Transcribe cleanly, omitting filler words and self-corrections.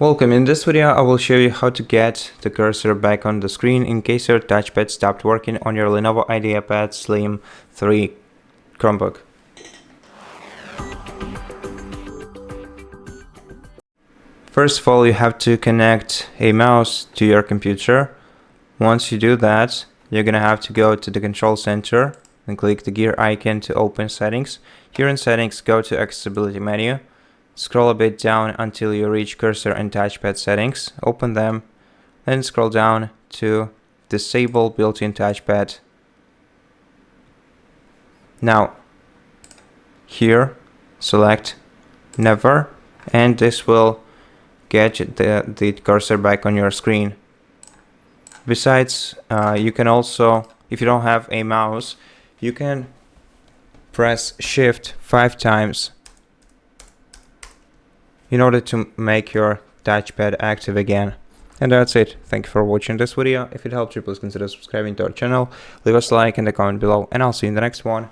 Welcome. In this video, I will show you how to get the cursor back on the screen in case your touchpad stopped working on your LENOVO IdeaPad Slim 3 Chromebook. First of all, you have to connect a mouse to your computer. Once you do that, you're gonna have to go to the control center and click the gear icon to open settings. Here in settings, go to accessibility menu. Scroll a bit down until you reach cursor and touchpad settings. Open them, then scroll down to disable built-in touchpad. Now, here, select never, and this will get the cursor back on your screen. Besides, you can also, if you don't have a mouse, you can press Shift 5 times in order to make your touchpad active again. And that's it. Thank you for watching this video. If it helped you, please consider subscribing to our channel, leave us a like and a comment below, and I'll see you in the next one.